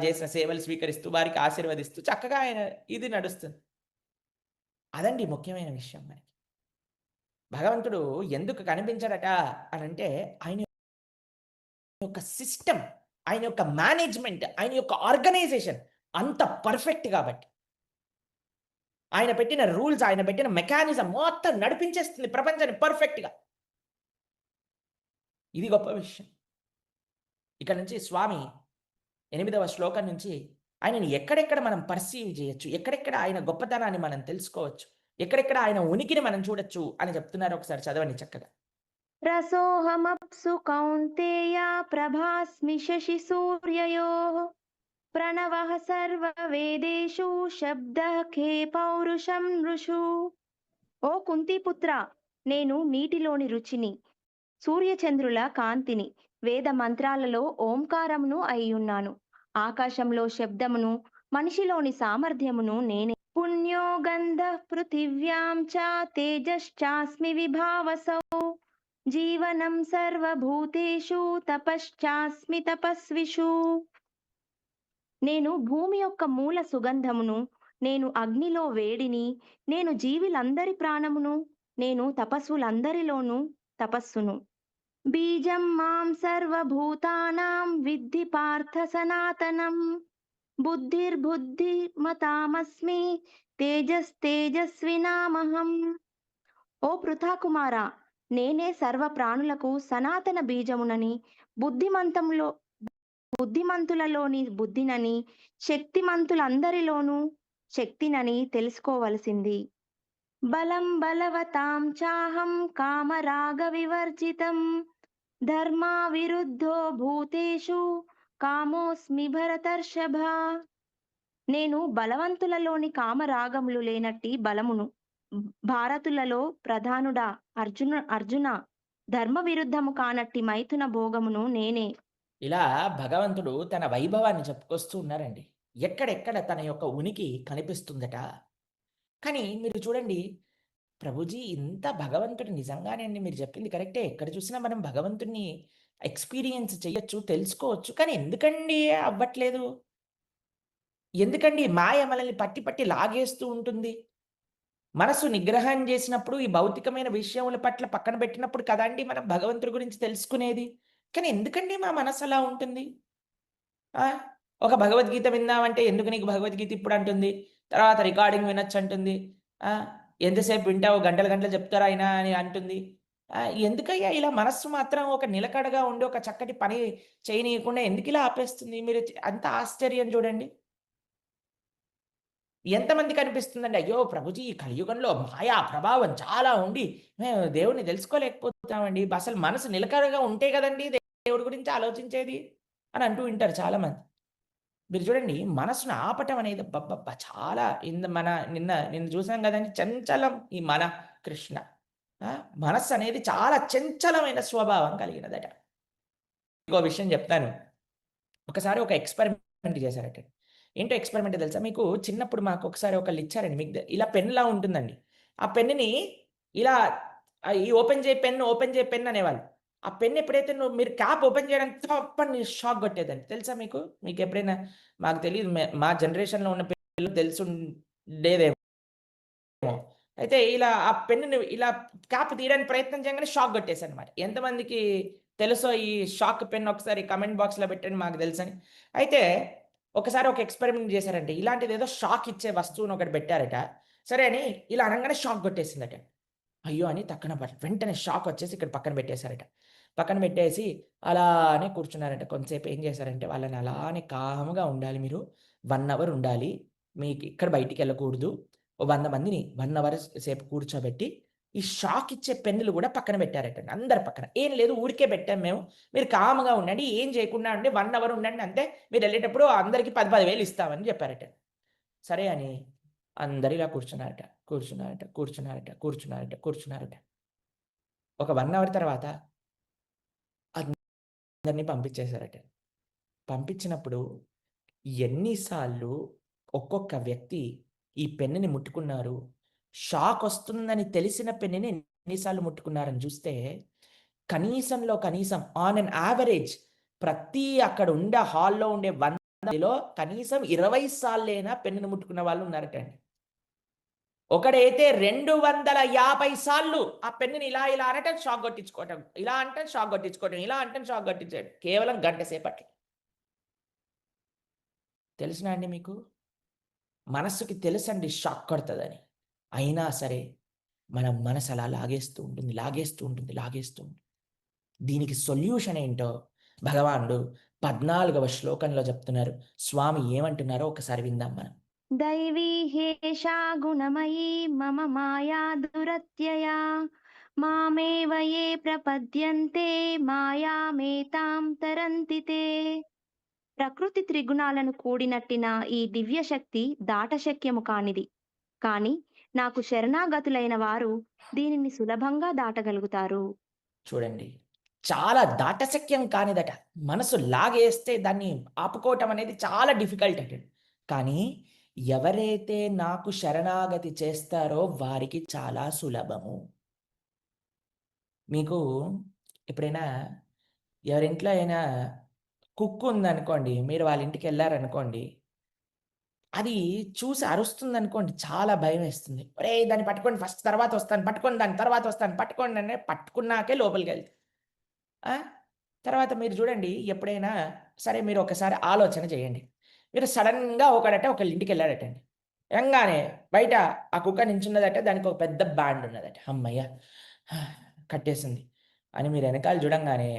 చేసిన సేవలు స్వీకరిస్తూ వారికి ఆశీర్వదిస్తూ చక్కగా ఆయన ఇది నడుస్తుంది. అదండి ముఖ్యమైన విషయం మనకి. భగవంతుడు ఎందుకు కనిపించాడట అనంటే ఆయన యొక్క సిస్టమ్, ఆయన యొక్క మేనేజ్మెంట్, ఆయన యొక్క ఆర్గనైజేషన్ అంత పర్ఫెక్ట్ కాబట్టి. ఆయన పెట్టిన రూల్స్, ఆయన పెట్టిన మెకానిజం మొత్తం నడిపించేస్తుంది ప్రపంచాన్ని పర్ఫెక్ట్‌గా. ఇది గొప్ప విషయం. ఇక్కడ నుంచి స్వామి 8వ శ్లోకం నుంచి ఆయనని ఎక్కడెక్కడ మనం పర్సీవ్ చేయొచ్చు, ఎక్కడెక్కడ ఆయన గొప్పతనాన్ని మనం తెలుసుకోవచ్చు, ఎక్కడెక్కడ ఆయన ఉనికిని మనం చూడొచ్చు అని చెప్తున్నారు. ఒకసారి చదవండి చక్కగా. రసోహమప్సు కౌంతేయ ప్రభాస్మి శశి సూర్యయోః ప్రణవః సర్వవేదేషు శబ్దః ఖే పౌరుషం నృషు. ఓ కుంతిపుత్ర, నేను నీటిలోని రుచిని, సూర్యచంద్రుల కాంతిని, వేద మంత్రాలలో ఓంకారమును అయ్యున్నాను. ఆకాశంలో శబ్దమును, మనిషిలోని సామర్థ్యమును నేనే. పుణ్యో గంధః పృథివ్యాం చ తేజశ్చాస్మి విభావసౌ జీవనం సర్వభూతేషు తపశ్చాస్మి తపస్విషు. నేను భూమి యొక్క మూల సుగంధమును, నేను అగ్నిలో వేడిని, నేను జీవులందరి ప్రాణమును, నేను తపస్సులందరిలోనూ తపస్సును. బీజం మాం సర్వభూతానాం విద్ధి పార్థ సనాతనం బుద్ధిర్బుద్ధిమతామస్మి తేజస్తేజస్వినామహం. ఓ పృథాకుమార, నేనే సర్వ ప్రాణులకు సనాతన బీజమునని, బుద్ధిమంతులలోని బుద్ధినని, శక్తిమంతులందరిలోనూ శక్తినని తెలుసుకోవలసింది. బలం బలవతాం చాహం కామరాగ వివర్జితం ధర్మా విరుద్ధో భూతేషు కామోస్మి భరతర్షభ. నేను బలవంతులలోని కామరాగములు లేనట్టి బలమును, భారతులలో ప్రధానుడా అర్జున ధర్మ విరుద్ధము కానట్టి మైథున భోగమును నేనే. ఇలా భగవంతుడు తన వైభవాన్ని చెప్పుకొస్తూ ఉన్నారండి. ఎక్కడెక్కడ తన యొక్క ఉనికి కనిపిస్తుందట. కానీ మీరు చూడండి, ప్రభుజీ ఇంత భగవంతుడు నిజంగానే అండి మీరు చెప్పింది కరెక్టే. ఎక్కడ చూసినా మనం భగవంతుడిని ఎక్స్‌పీరియన్స్ చేయొచ్చు, తెలుసుకోవచ్చు. కానీ ఎందుకండి అవ్వట్లేదు? ఎందుకండి మాయ మనల్ని పట్టి పట్టి లాగేస్తూ ఉంటుంది? మనసు నిగ్రహం చేసినప్పుడు ఈ భౌతికమైన విషయముల పట్ల పక్కన పెట్టినప్పుడు కదండీ మనం భగవంతుడి గురించి తెలుసుకునేది. కానీ ఎందుకండి మా మనసు అలా ఉంటుంది? ఆ! ఒక భగవద్గీత విందామంటే ఎందుకు నీకు భగవద్గీత ఇప్పుడు అంటుంది. తర్వాత రికార్డింగ్ వినొచ్చు అంటుంది. ఆ! ఎంతసేపు వింటావు గంటలు గంటలు చెప్తారు ఆయన అని అంటుంది. ఎందుకయ్యా ఇలా మనస్సు మాత్రం ఒక నిలకడగా ఉండి ఒక చక్కటి పని చేయనీయకుండా ఎందుకిలా ఆపేస్తుంది? మీరు అంత ఆశ్చర్యం చూడండి. ఎంతమందికి అనిపిస్తుందండి, అయ్యో! ప్రభుజీ ఈ కలియుగంలో మాయా ప్రభావం చాలా ఉండి మేము దేవుడిని తెలుసుకోలేకపోతున్నామండి. అసలు మనసు నిలకడగా ఉంటే కదండీ దేవుడి గురించి ఆలోచించేది అని అంటూ వింటారు చాలామంది. మీరు చూడండి మనసును ఆపటం అనేది అబ్బబ్బబ్బా! చాలా నిన్న చూసాం గదండీ చంచలం ఈ మన కృష్ణ. మనస్సు అనేది చాలా చంచలమైన స్వభావం కలిగినదట. ఇంకో విషయం చెప్తాను. ఒకసారి ఒక ఎక్స్‌పెరిమెంట్ చేశారట. ఏంటో ఎక్స్‌పెరిమెంట్ తెలుసా మీకు? చిన్నప్పుడు మాకు ఒకసారి ఒకళ్ళు ఇచ్చారండి. మీకు ఇలా పెన్‌లా ఉంటుందండి. ఆ పెన్నుని ఇలా ఈ ఓపెన్ చేయి పెన్ అనేవాళ్ళు. ఆ పెన్ ఎప్పుడైతే మీరు క్యాప్ ఓపెన్ చేయడానికి తప్పని షాక్ కొట్టేదండి. తెలుసా మీకు? మీకెప్పుడైనా మాకు తెలీదు. మా జనరేషన్‌లో ఉన్న పిల్లలకు తెలిసుండేదేమో. అయితే ఇలా ఆ పెన్నుని ఇలా క్యాప్ తీయడానికి ప్రయత్నం చేయంగానే షాక్ కొట్టేసానన్నమాట. ఎంతమందికి తెలుసో ఈ షాక్ పెన్ ఒకసారి కామెంట్ బాక్స్‌లో పెట్టండి మాకు తెలుసని. అయితే ఒకసారి ఒక ఎక్స్‌పెరిమెంట్ చేశారంట. ఇలాంటిదేదో షాక్ ఇచ్చే వస్తువుని ఒకటి పెట్టారట. సరే అని ఇలా అనంగానే షాక్ కొట్టేసిందట. అయ్యో! అని వెంటనే షాక్ వచ్చేసి ఇక్కడ పక్కన పెట్టేసారట. పక్కన పెట్టేసి అలానే కూర్చున్నారట. కొంతసేపు ఏం చేశారంటే వాళ్ళని అలానే కామ్‌గా ఉండాలి మీరు. 1 అవర్ ఉండాలి. మీకు ఇక్కడ బయటికెళ్ళకూడదు. ఓ 100 మందిని 1 అవర్ సేపు కూర్చోబెట్టి, ఈ షాక్ ఇచ్చే పెన్నులు గూడా పక్కన పెట్టారటండి. అందరి పక్కన. "ఏం లేదు ఊరికే పెట్టాం మేము. మీరు కామ్‌గా ఉండండి. ఏం చేయకుండా ఉండి 1 అవర్ ఉండండి అంతే. మీరెళ్ళేటప్పుడు అందరికి 10, 10,000 ఇస్తామని" చెప్పారట. సరే అని అందరూ ఇలా కూర్చున్నారట. కూర్చున్నారట. కూర్చున్నారట. కూర్చున్నారట. కూర్చున్నారట. ఒక 1 అవర్ తర్వాత అందరిని పంపించేసారట. పంపించినప్పుడు ఎన్ని సార్లు ఒక్కొక్క వ్యక్తి ఈ పెన్నుని ముట్టుకున్నారు, షాకొస్తుందని తెలిసిన పెన్నుని ఎన్ని సార్లు ముట్టుకున్నారని చూస్తే, కనీసంలో కనీసం ఆన్ అన్ యావరేజ్ ప్రతి అక్కడ ఉండే హాల్‌లో ఉండే 100 100లో కనీసం 20 సార్లైనా పెన్నుని ముట్టుకున్న వాళ్ళు ఉన్నారట అండి. ఒకడైతే 250 సార్లు ఆ పెన్నుని ఇలా ఇలా అనటం షాక్ కొట్టించుకోవటం. ఇలా అంటం షాక్ కొట్టించుకోవటం. ఇలా అంటం షాక్ కొట్టించాడు. కేవలం గంట సేపట్లో. తెలుసునా అండి మీకు? మనస్సుకి తెలుసండి షాక్ కొడతదని. అయినా సరే మన మనసు అలా లాగేస్తూ ఉంటుంది. లాగేస్తూ ఉంటుంది. లాగేస్తూ ఉంటుంది. దీనికి సొల్యూషన్ ఏంటో భగవానుడు 14వ శ్లోకంలో చెప్తున్నారు. స్వామి ఏమంటున్నారో ఒకసారి విందాం మనం. दैवी ह्येषा गुणमयी मम माया दुरत्यया मामेव ये प्रपद्यन्ते మాయామేతాం తరంతి తే. ప్రకృతి త్రిగుణాలను కూడినట్టిన ఈ దివ్య శక్తి దాటశక్యము కానిది. కాని నాకు శరణాగతులైన వారు దీనిని సులభంగా దాటగలుగుతారు. చూడండి. చాలా దాటశక్యం కానిదట. మనసు లాగేస్తే దాన్ని ఆపుకోవటం అనేది చాలా డిఫికల్ట్ అట. కానీ ఎవరైతే నాకు శరణాగతి చేస్తారో వారికి చాలా సులభము. మీకు ఎప్పుడైనా ఎవరింట్లో అయినా కుక్క ఉందనుకోండి. మీరు వాళ్ళ ఇంటికెళ్లారనుకోండి. అది చూసి అరుస్తుందనుకోండి చాలా భయమేస్తుంది. "ఒరేయ్! దాన్ని పట్టుకోండి ఫస్ట్ తర్వాత వస్తాను. పట్టుకోండి దాన్ని తర్వాత వస్తాను. పట్టుకోండి" అని పట్టుకున్నాకే లోపలికెళ్తది. ఆ! తర్వాత మీరు చూడండి ఎప్పుడైనా సరే మీరు ఒకసారి ఆలోచన చేయండి. మీరు సడెన్‌గా ఒకళ్ళ ఇంటికెళ్లారటండి. ఎళ్ళంగానే బయట ఆ కుక్క నించున్నదట. దానికి ఒక పెద్ద బ్యాండ్ ఉన్నదట. హమ్మయ్య! కట్టేసింది అని మీరు ఎనకాల చూడంగానే